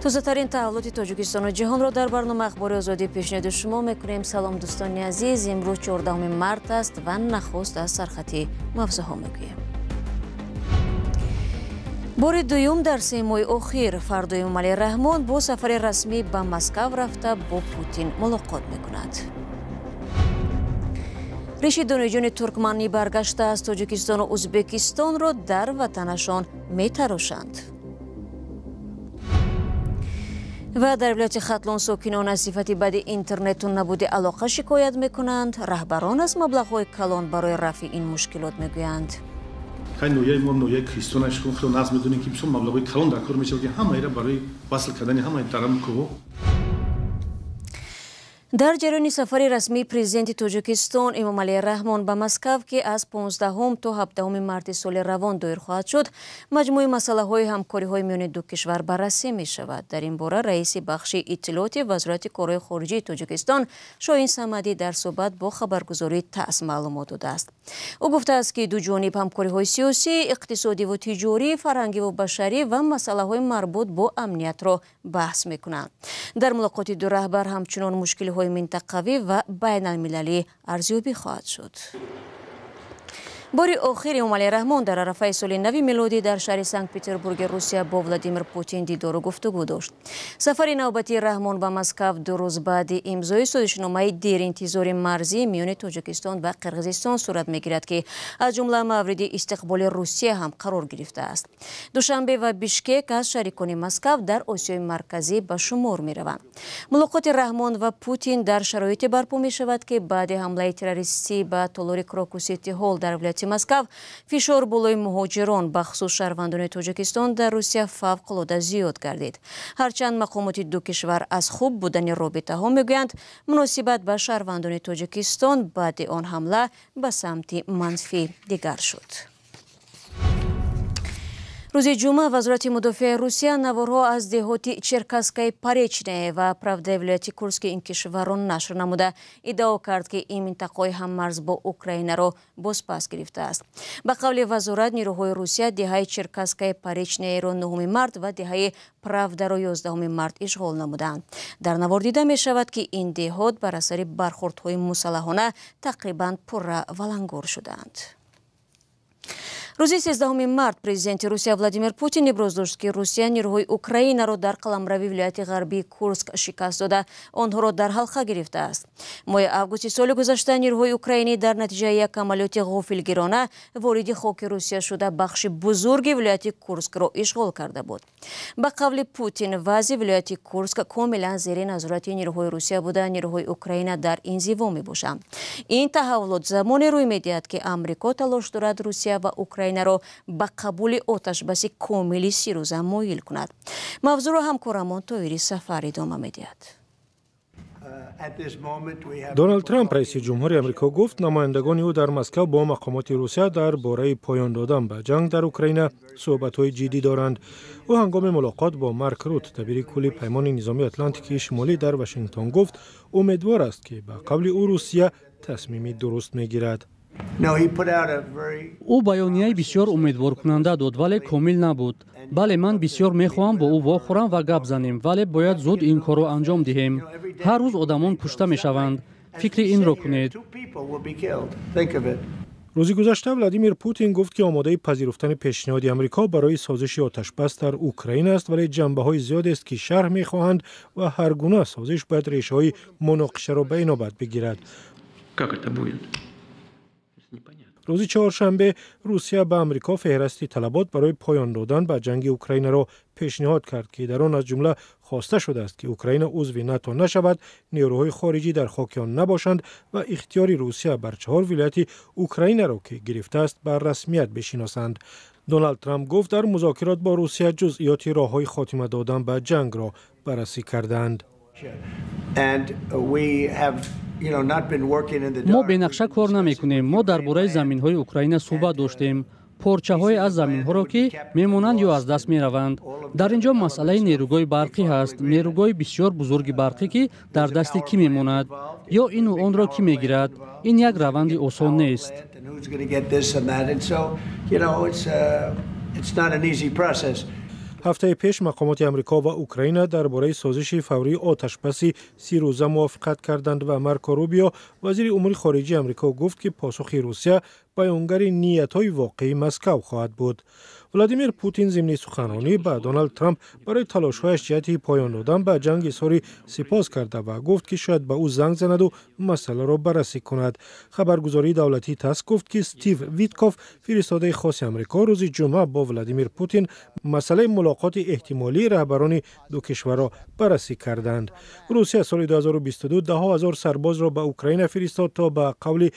تازه‌ترین تحولات تاجیکستان و جهان را در برنامه اخبار آزادی پیشنهاد شما میکنیم. سلام دوستان عزیز، امروز 14 مارس است و نخست از سرخط موضوعات میگوییم. بار دوم در 3 ماه اخیر فردا امامعلی رحمان با سفر رسمی به مسکو رفته با پوتین ملاقات میکند. ریشی دانشجویان ترکمنی برگشته از تاجیکستان و ازبکستان را در وطنشان میتراشند. و در ولایت ختلان ساکنان از صفت بد اینترنت و نبود علاقه شکایت میکنند. رهبران از مبلغ‌های کلان برای رفع این مشکلات میگویند. خیلی نوعی ما نوعی کریستونش کن خیلی ناز میدونیم که بسیار مبلغ‌های کلان در کار میشه که همه ایرا برای وصل کردن همه درام کو. در جریان سفر رسمی پرزیدنت تاجیکستان امامعلی رحمان به مسکو که از 15 تا 17 مارس سال روان دایر خواهد شد، مجموعه مسائل همکاری‌های میان دو کشور بررسی می شود. در این باره رئیس بخش اطلاعات وزارت کارهای خارجه تاجیکستان شاهین صمدی در صحبت با خبرگزاری تاس معلومات داده است. او گفته است که دو جانب همکاری‌های سیاسی، اقتصادی و تجاری، فرهنگی و بشری و مسائل مربوط با امنیت را بحث می‌کنند. در ملاقات دو رهبر همچنان مشکل‌های منطقوی و بین المللی ارزیابی خواهد شد. بار آخر امامعلی رحمان در عرفه سال نو میلادی در شهر سنت پترزبورگ روسیه با ولادیمیر پوتین دیدار و گفتگو داشت. سفر نوبتی رحمان به مسکو 2 روز بعد امضای سازشنامه دیر انتظار مرزی میان تاجیکستان و قرقیزستان صورت میگیرد که از جمله مورد استقبال روسیه هم قرار گرفته است. دوشنبه و بیشکک از شریکان مسکو در آسیای مرکزی به شمار میروند. ملاقات رحمان و پوتین در شرایطی برپا می شود که بعد حمله تروریستی به تالار کراکوسیتی هال در ولایت مسکو فشار بالای مهاجران به خصوص شهروندان تاجیکستان در روسیه فوق‌العاده زیاد گردید. هرچند مقامات دو کشور از خوب بودن رابطه ها میگویند، مناسبت به شهروندان تاجیکستان بعد آن حمله به سمت منفی دیگر شد. روز جمعه وزارت مدافع روسیه نوارها از دهات چرکاسکای پارچنه و پراودا ولایت کورسک این کشوران نشر نموده ادعا کرد که این منطقه هم مرز با اوکراین را بازپس گرفته است. به قول وزارت نیروهای روسیه دهه چرکاسکای پارچنه را 9 مارس و دهه پراودا را 11 مارس اشغال نمودند. در نوار دیده می شود که این دهات بر اثر برخوردهای مسلحانه تقریبا پر ولنگار شدند. روز 13 مارس پرزیدنت روسیه ولادیمیر پوتین ابراز داشت که روسیه نیروهای اوکراین را در قلمروی ولایت غربی کورسک شکست داده آنها را در حلقه گرفته است. ماه آگوست سال گذشته نیروهای اوکراینی در نتیجه یک عملیات غافلگیرانه وارد خاک روسیه شده بخش بزرگ ولایت کورسک را اشغال کرده بود. به قول پوتین وضع ولایت کورسک کاملا زیر نظارت نیروهای روسیه بوده. نیروهای اوکراین در انزوا میباشند. این تحولات زمانی روی میدهد که آمریکا تلاش دارد روسیه و اوکراین را به قبول آتش بس کاملی 3 روزه مایل کند. موضوع را همکارمان طاهری سفر ادامه میدهد. دونالد ترامپ رئیس جمهور آمریکا گفت نمایندگان او در مسکو با مقامات روسیه درباره پایان دادن به جنگ در اوکراین صحبت‌های جدی دارند. او هنگام ملاقات با مارک روت دبیر کل پیمان نظامی اتلانتیک شمالی در واشنگتن گفت امیدوار است که به قول او روسیه تصمیمی درست میگیرد. او بیانیه بسیار امیدوار کننده داد ولی کامل نبود. بله من بسیار میخواهم با او واخورم و گپ زنیم ولی باید زود این کار را انجام دهیم. هر روز آدمان کشته میشوند. فکر این را کنید. روز گذشته ولادیمیر پوتین گفت که آماده پذیرفتن پیشنهاد آمریکا برای سازش آتش بس در اوکراین است ولی جنبه‌های زیادی است که شرح می‌خواهند و هر گونه سازش باید ریشه‌های مناقشه را به نوبت بگیرد. روز چهارشنبه روسیه به آمریکا فهرستی طلبات برای پایان دادن به جنگ اوکراین را پیشنهاد کرد که در آن از جمله خواسته شده است که اوکراین عضو ناتو نشود، نیروهای خارجی در خاک آن نباشند و اختیار روسیه بر 4 ولایت اوکراین را که گرفته است بر رسمیت بشناسند. دونالد ترامپ گفت در مذاکرات با روسیه جزئیات راههای خاتمه دادن به جنگ را بررسی کردند. ما به نقشه کار نمی‌کنیم. ما درباره زمین‌های اوکراین صحبت داشتیم. پارچه‌های از زمین‌ها را که میمونند یا از دست می‌روند. در اینجا مسئله نیروگاه برقی هست. نیروگاه بسیار بزرگ برقی که در دست کی میموند یا این و آن را کی میگیرد. این یک روند آسان نیست. هفته پیش مقامات آمریکا و اوکراین درباره سازش فوری آتشبسی 30 روزه موافقت کردند و مارکو روبیو وزیر امور خارجه آمریکا گفت که پاسخ روسیه بیانگر نیت‌های واقعی مسکو خواهد بود. ولادیمیر پوتین ضمن سخنرانی به دونالد ترامپ برای تلاش‌هایش جهت پایان دادن به جنگ سوری سپاس کرده و گفت که شاید به او زنگ زند و مسئله را بررسی کند. خبرگزاری دولتی تاس گفت که استیو ویتکوف فرستاده خاص آمریکا روز جمعه با ولادیمیر پوتین مسئله ملاقات احتمالی رهبران دو کشور را بررسی کردند. روسیه سال 2022 10,000 سرباز را به اوکراین فرستاد تا به قول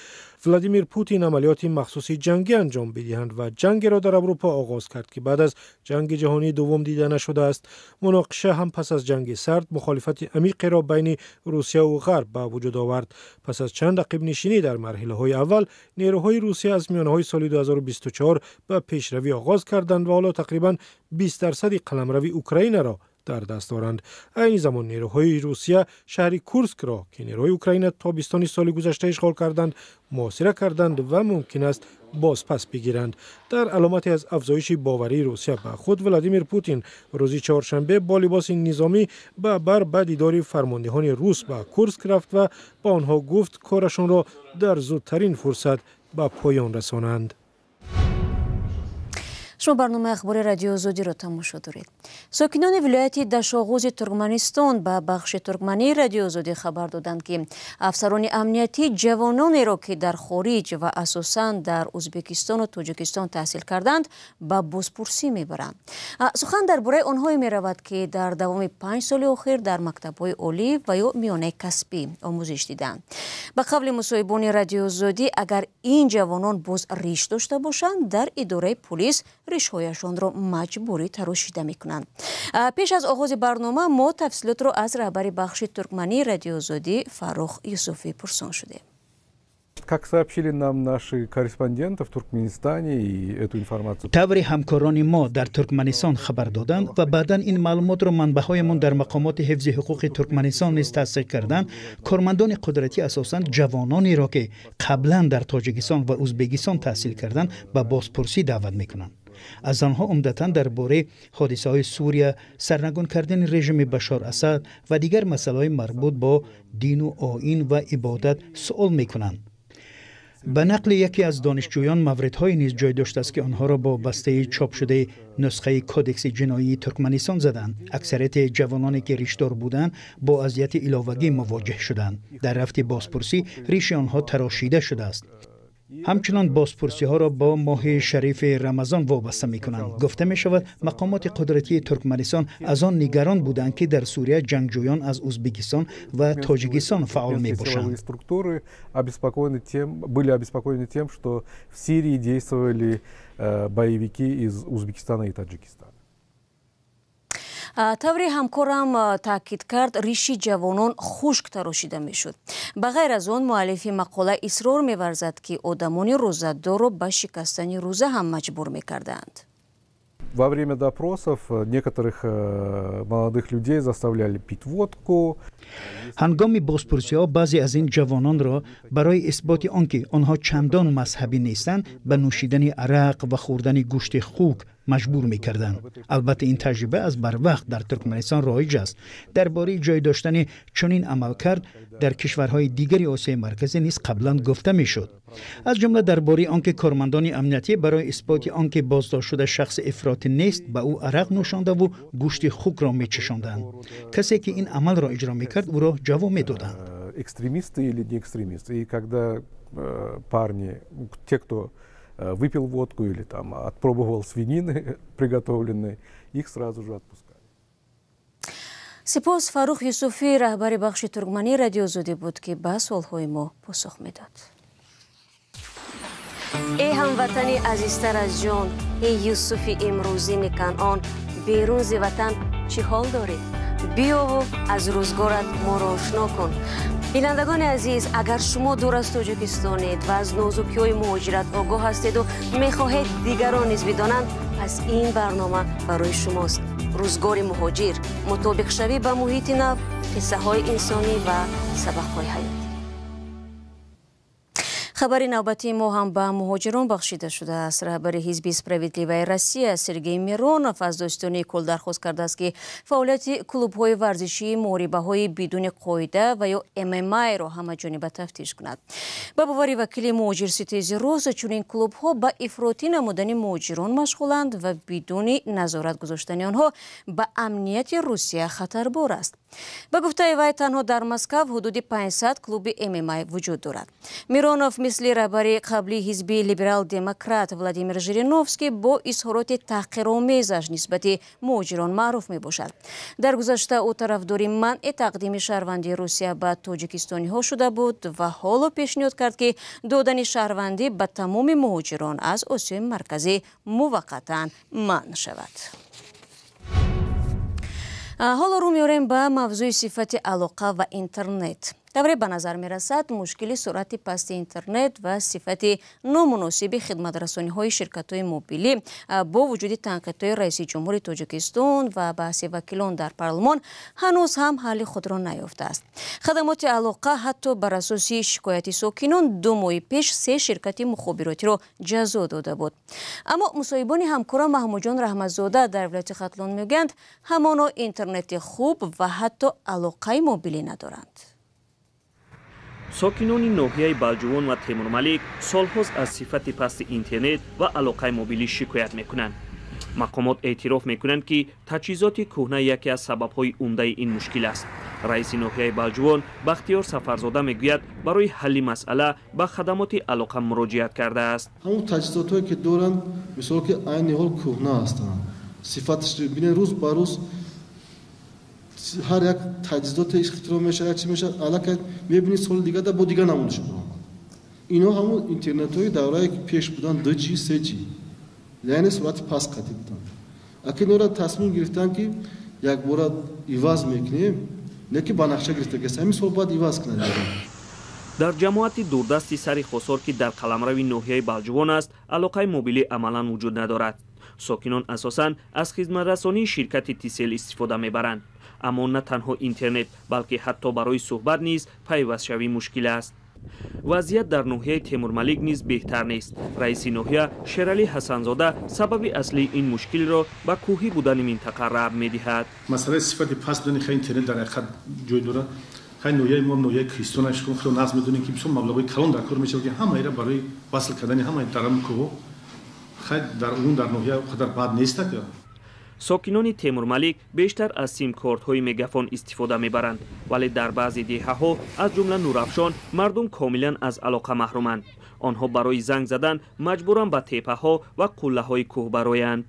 ولادیمیر پوتین عملیات مخصوصی جنگی انجام بدهند و جنگ را در اروپا آغاز کرد که بعد از جنگ جهانی دوم دیده نشده است. مناقشه هم پس از جنگ سرد مخالفت عمیق را بین روسیه و غرب به وجود آورد. پس از چند عقب نشینی در مرحله‌های اول، نیروهای روسیه از میانه‌های سال 2024 به پیشروی آغاز کردند و حالا تقریباً 20% قلمرو اوکراین را در دست دارند. این زمان نیروهای روسیه شهر کورسک را که نیروهای اوکراین تابستان سال گذشته اشغال کردند محاصره کردند و ممکن است باز پس بگیرند. در علامت از افزایش باوری روسیه به خود، ولادیمیر پوتین روز چهارشنبه با لباس نظامی به دیدار فرماندهان روس به کورسک رفت و با آنها گفت کارشان را در زودترین فرصت به پایان رسانند. شما برنامه اخبار رادیو آزادی را تماشا دارید. ساکنان ولایت دشاغوز ترکمنستان به بخش ترکمنی رادیو آزادی خبر دادند که افسران امنیتی جوانانی را که در خارج و اساساً در ازبکستان و تاجیکستان تحصیل کردند به بازپرسی میبرند. سخن درباره آنهایی میرود که در دوام 5 سال اخیر در مکتب‌های عالی و یا میانه کسبی آموزش دیدند. به قول مصاحبان رادیو آزادی، اگر این جوانان باز ریش داشته باشند در اداره پلیس ریش‌هایشان را مجبوری تراشیده میکنند. پیش از آغاز برنامه ما تفصیلات را از رهبر بخش ترکمنی رادیو آزادی فاروق یوسفی پرسان شده. Как сообщили нам наши корреспонденты в Туркменистане, и эту информацию... таври ҳамкорони мо дар Туркманистон хабар доданд ва баъдан ин маълумотро манбаъҳоямон дар мақомоти ҳифзи ҳуқуқи Туркманистон низ тасдиқ карданд. Кормандони қудратӣ асосан ҷавононеро ки қаблан дар Тоҷикистон ва Узбекистон таҳсил карданд ба бозпурсӣ даъват мекунанд. аз онҳо умдатан дар бораи ҳодисаҳои Сурия, сарнагун кардани режими Башор Асад ва дигар масъалаҳои марбут бо дину оин ва ибодат суол мекунанд. به نقل یکی از دانشجویان موردهای نیز جای داشته است که آنها را با بسته چاپ شده نسخه کدکس جنایی ترکمنستان زدند. اکثریت جوانانی که ریشدار بودند با اذیت علاوگی مواجه شدند. در رفت بازپرسی ریش آنها تراشیده شده است. همچنان بازپرسی ها را با ماه شریف رمضان وابسته می کنند. گفته می شود مقامات قدرتی ترکمنستان از آن نگران بودند که در سوریه جنگجویان از ازبکستان و تاجیکستان فعال می باشند. были обеспокоены тем, что в Сирии действовали боевики из Узбекистана и Таджикистана. таври ҳамкорам таъкид кард риши ҷавонон хушк тарошида мешуд. ба ғайр аз он муаллифи мақола исрор меварзад ки одамони рӯзадорро ба шикастани рӯза ҳам маҷбур мекарданд. Во время допросов некоторых молодых людей заставляли пить водку. ҳангоми бозпурсиҳо баъзе аз ин ҷавононро барои исботи он ки онҳо чандон мазҳабӣ нестанд ба нӯшидани арақ ва хӯрдани гӯшти хук مجبور می‌کردند. البته این تجربه از بروقت در ترکمنستان رایج است. درباره جای داشتن چنین عملکرد در کشورهای دیگری آسیای مرکزی نیز قبلا گفته می‌شد. از جمله درباره آنکه کارمندان امنیتی برای اثبات آنکه بازداشت شده شخص افراطی نیست به او عرق نوشانده و گوشت خوک را می‌چشاندند. کسی که این عمل را اجرا می‌کرد او را جواب می‌دادند. Экстремисты или не экстремисты. И когда парни, те, кто выпил водку или там отпробовал свинины приготовленной, их сразу же отпускали. سپاس. فاروق یوسفی رهبر بخش ترکمنی رادیو آزادی بود که به سوالهای ما پاسخ میداد. ای هموطنی عزیزتر از جان، ای یوسفی امروزی کنعان، بیرون ز وطن چی حال دارید؟ بیا و از روزگارت ما را آشنا کن. بینندگان عزیز، اگر شما دور از تاجیکستانید و از نازکی‌های مهاجرت آگاه هستید و می‌خواهید دیگران نیز بدانند، پس این برنامه برای شماست. روزگار مهاجر، مطابق شوی با محیط نو، قصه‌های انسانی و سبق‌های حیاتی. خبری نوبتی ما هم به مهاجران بخشیده شده است. رهبر حزب اسپراویدلیوی روسیه سرگئی میرونوف از دوستان کل درخواست کرده است که فعالیت کلوب‌های ورزشی محاربه‌های بدون قاعده و یا MMA را همه‌جانبه تفتیش کند. به باور وکیل مهاجر ستیز روز چنین کلوب‌ها به افراطی نمودن مهاجران مشغولند و بدون نظارت گذاشتن آنها به امنیت روسیه خطربار است. به گفته وی تنها در مسکو حدود 500 کلوب MMA وجود دارد. میرونوف مثل رهبر قبلی حزب لیبرال دموکرات ولادیمیر ژیرینوفسکی با اظهارات تحقیرآمیزش نسبت مهاجران معروف می باشد. در گذشته او طرفدار منع تقدیم شهروندی روسیه به تاجیکستانی ها شده بود و حالا پیشنهاد کرد که دادن شهروندی به تمام مهاجران از آسیای مرکزی موقتا منع شود. حالا رو میاریم به موضوع صفت علاقه و اینترنت. طوری به نظر می رسد مشکل سرعت پست اینترنت و صفت نامناسب خدمت رسانی های شرکت های موبیلی با وجود تنقیدهای رئیس جمهور تاجیکستان و بحث وکیلان در پارلمان هنوز هم حل خود را نیافته است. خدمات علاقه حتی بر اساس شکایت ساکنان 2 ماه پیش 3 شرکت مخابراتی را جزا داده بود. اما مصاحبان همکار محمود جان رحمتزاده در ولایت ختلان میگویند همانا اینترنت خوب و حتی علاقه موبیلی ندارند. ساکنان ناحیه بلجوان و تیمورملیک سالهاست از صفت پست اینترنت و علاقه موبیلی شکایت میکنند. مقامات اعتراف میکنند که تجهیزات کهنه یکی از سببهای عمده این مشکل است. رئیس ناحیه بلجوان بختیار سفرزاده میگوید برای حل مسئله به خدمات علاقه مراجعت کرده است. همون تجهیزاتی که دارند مثلا که عین حال کهنه هستند. صفتش ببینید روز به روز هر یک تجهیزات اختراع میشه چی میشه الان میبینید سال دیگه با دیگه نمونه شده. اینا همون اینترنت های دوره که پیش بودن 2G 3G یعنی سرعت پس قطعی بودن. اگه نورا تصمیم گرفتن که یک بار ایواز میکنیم نه که با نقشه گرفته که همین سال بعد ایواز کنند. در جماعت دوردستی سری خسار که در قلمرو ناحیه بلجوان است علاقه موبیلی عملا وجود ندارد. ساکنان اساساً از خدمت رسانی شرکت تیسل استفاده میبرند. اما نه تنها اینترنت بلکه حتی برای صحبت نیز پیوست شوی مشکل است. وضعیت در ناحیه تیمورملیک نیز بهتر نیست. رئیس ناحیه شیرعلی حسنزاده سبب اصلی این مشکل را به کوهی بودن منطقه ربط می‌دهد. مسئله صفت پس بدن خیلی اینترنت در حقیقت جای داره. خیلی ناحیه ما ناحیه کریستونش کن خیلی ناز می‌دونیم که بسیار مبلغی کلان در کار میشه که همه را برای وصل کردن همه درام کوه خیلی در اون در ناحیه قدر بد نیست که ساکنان تیمورملیک بیشتر از سیم کارت های مگافون استفاده میبرند ولی در بعضی دهه ها از جمله نورافشان مردم کاملا از علاقه محرومند. آنها برای زنگ زدن مجبورند به تپه ها و قله های کوه برآیند.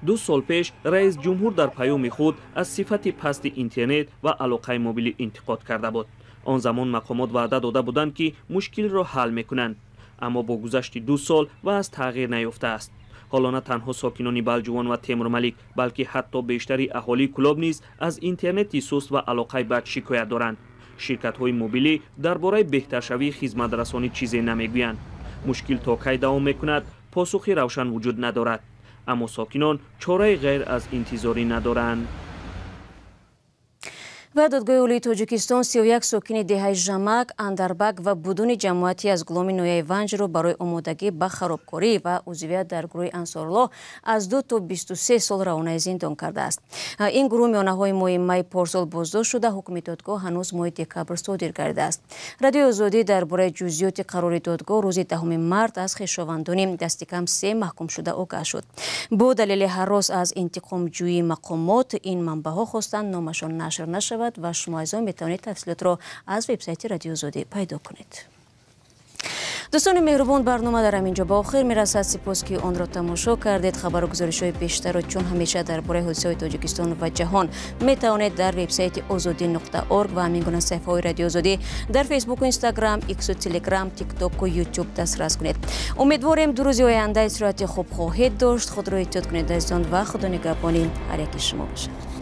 2 سال پیش رئیس جمهور در پیام خود از صفت پست اینترنت و علاقه موبیلی انتقاد کرده بود. آن زمان مقامات وعده داده بودند که مشکل را حل میکنند اما با گذشت 2 سال و از تغییر نیافته است. حالا نه تنها ساکنان بلجوان و تیمورملیک بلکه حتی بیشتری اهالی کلوب نیز از اینترنت سست و علاقه بد شکایت دارند. شرکت های موبیلی درباره بهتر شوی خدمت رسانی چیزی نمیگویند. مشکل تا کی دوام میکند پاسخی روشن وجود ندارد. اما ساکنان چاره غیر از انتظاری ندارند. و دادگاه اولی تاجیکستان 31 ساکن دهه ژمک، اندربک و بدون جماعتی از گلوم نویه ونج را برای آمادگی به خرابکاری و عضویت در گروه انصارالله از 2 تا 23 سال روانه زندان کرده است. این گروه میانه‌های ماه می پارسال بازداشت شده. حکم دادگاه هنوز ماه دکبر صادر کرده است. رادیو آزادی درباره جزئیات قرار دادگاه روز 10 مارس از خویشاوندان دست کم 3 محکوم شده آگاه شد. با دلیل هراس از انتقام جویی مقامات این منبع‌ها خواستند نامشان نشر نشود و شما ایضا میتوانید تفصیلات را از وبسایت رادیو آزادی پیدا کنید. دوستان مهربان، برنامه در همینجا به آخر میرسد. سپاس که آن را تماشا کردید. خبر و گزارش‌های بیشتر را چون همیشه درباره حادثه‌های تاجیکستان و جهان میتوانید در وبسایت azadi.org و همین گونه صفحه‌های رادیو آزادی در فیسبوک و اینستاگرام، ایکس و تلگرام، تیک تاک و یوتیوب دسترس کنید. امیدواریم دو روز آینده صورت خوب خواهید داشت. خود را احتیاط کنید عزیزان و خدا نگهبان هر یک شما باشد.